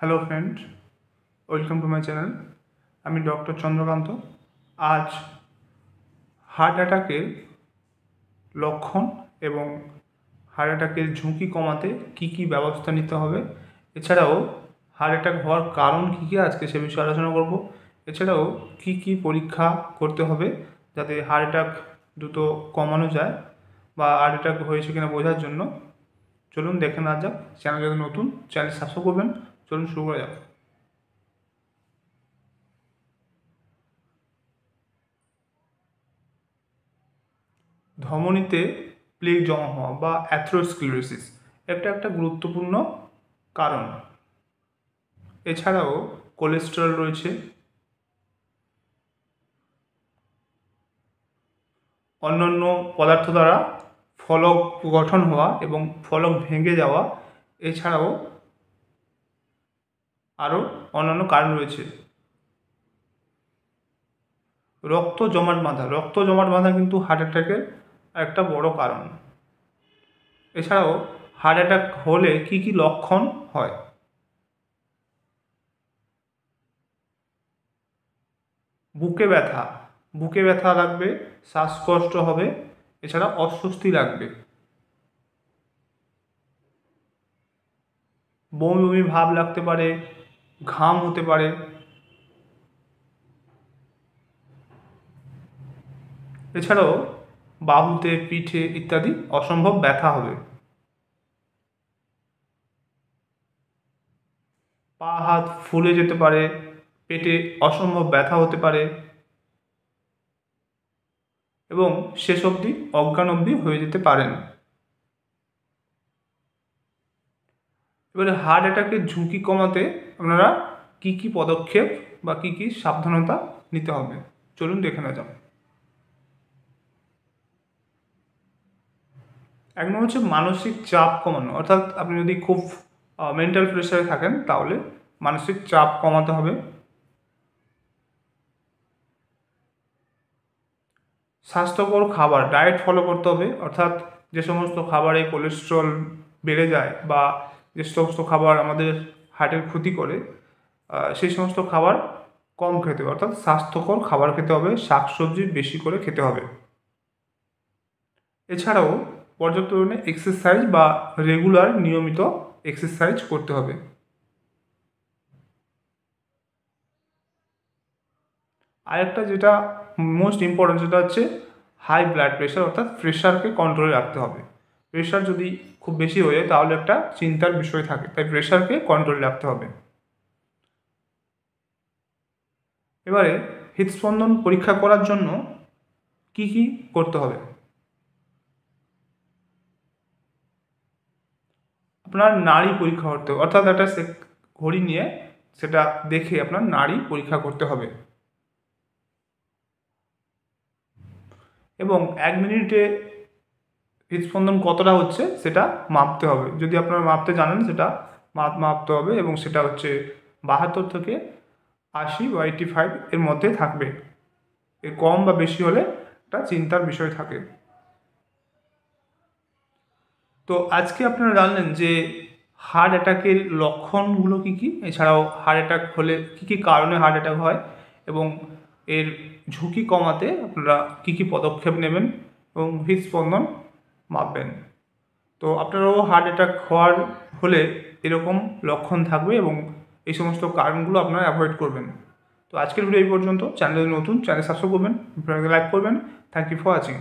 Hello friend, welcome to my channel. আমি doctor Chandrakant. আজ heart অ্যাটাকের লক্ষণ এবং হার্ট অ্যাটাকের ঝুঁকি কমাতে কি কি ব্যবস্থা নিতে হবে, এছাড়াও হার্ট অ্যাটাক হওয়ার কারণ কী কী, আজকে সে বিষয়ে আলোচনা করব। এছাড়াও কি কি পরীক্ষা করতে হবে যাতে হার্ট অ্যাটাক দ্রুত কমানো যায় বা হার্ট অ্যাটাক হয়েছে কিনা বোঝার জন্য। চলুন দেখে নেওয়া যাক। চ্যানেল যদি নতুন, চ্যানেল সাবস্ক্রাইব করবেন। চলুন শুরু করা যাক। ধমনীতে প্লেগ জমা হওয়া বা অ্যাথেরোস্ক্লেরোসিস একটা গুরুত্বপূর্ণ কারণ। এছাড়াও কোলেস্টেরল রয়েছে, অন্যান্য পদার্থ দ্বারা ফলক গঠন হওয়া এবং ফলক ভেঙে যাওয়া, এছাড়াও আরও অন্যান্য কারণ রয়েছে। রক্ত জমাট বাঁধা কিন্তু হার্ট অ্যাটাকের একটা বড় কারণ। এছাড়াও হার্ট অ্যাটাক হলে কি কি লক্ষণ হয়? বুকে ব্যথা লাগবে, শ্বাসকষ্ট হবে, এছাড়া অস্বস্তি লাগবে, বমি বমি ভাব লাগতে পারে, ঘাম হতে পারে, এছাড়াও বাহুতে, পিঠে ইত্যাদি অসম্ভব ব্যথা হবে। পা হাত ফুলে যেতে পারে, পেটে অসম্ভব ব্যথা হতে পারে এবং শেষ অবধি অজ্ঞান অবধি হয়ে যেতে পারেন। এবারে হার্ট অ্যাটাকের ঝুঁকি কমাতে আপনারা কি কি পদক্ষেপ বা কি কি সাবধানতা নিতে হবে, চলুন দেখে নেওয়া যাক। এক নম্বর হচ্ছে মানসিক চাপ কমানো, অর্থাৎ আপনি যদি খুব মেন্টাল প্রেশারে থাকেন তাহলে মানসিক চাপ কমাতে হবে। স্বাস্থ্যকর খাবার, ডায়েট ফলো করতে হবে, অর্থাৎ যে সমস্ত খাবারে কোলেস্ট্রল বেড়ে যায় বা যে সমস্ত খাবার আমাদের হার্টের ক্ষতি করে সেই সমস্ত খাবার কম খেতে হবে, অর্থাৎ স্বাস্থ্যকর খাবার খেতে হবে, শাকসবজি বেশি করে খেতে হবে। এছাড়াও পর্যাপ্ত পরিমাণে এক্সারসাইজ বা রেগুলার নিয়মিত এক্সারসাইজ করতে হবে। আরেকটা যেটা মোস্ট ইম্পর্টেন্ট, সেটা হচ্ছে হাই ব্লাড প্রেশার, অর্থাৎ প্রেশারকে কন্ট্রোলে রাখতে হবে। প্রেশার যদি খুব বেশি হয়ে যায় তাহলে একটা চিন্তার বিষয় থাকে, তাই প্রেশারকে কন্ট্রোলে রাখতে হবে। এবারে হৃদস্পন্দন পরীক্ষা করার জন্য কি কি করতে হবে? আপনার নাড়ি পরীক্ষা করতে হবে, অর্থাৎ একটা ঘড়ি নিয়ে সেটা দেখে আপনার নাড়ি পরীক্ষা করতে হবে এবং 1 মিনিটে হৃদস্পন্দন কতটা হচ্ছে সেটা মাপতে হবে। যদি আপনারা মাপতে জানেন সেটা মাপতে হবে এবং সেটা হচ্ছে 72 থেকে 80 বা 85 এর মধ্যে থাকবে। এর কম বা বেশি হলে একটা চিন্তার বিষয় থাকে। তো আজকে আপনারা জানলেন যে হার্ট অ্যাটাকের লক্ষণগুলো কী কী, এছাড়াও হার্ট অ্যাটাক হলে কী কী কারণে হার্ট অ্যাটাক হয় এবং এর ঝুঁকি কমাতে আপনারা কী কী পদক্ষেপ নেবেন এবং হৃদস্পন্দন মাপবেন। তো আপনারাও হার্ট অ্যাটাক হলে এরকম লক্ষণ থাকবে এবং এই সমস্ত কারণগুলো আপনারা অ্যাভয়েড করবেন। তো আজকের ভিডিও এই পর্যন্ত। চ্যানেল নতুন, চ্যানেল সাবস্ক্রাইব করবেন, লাইক করবেন। Thank you for watching.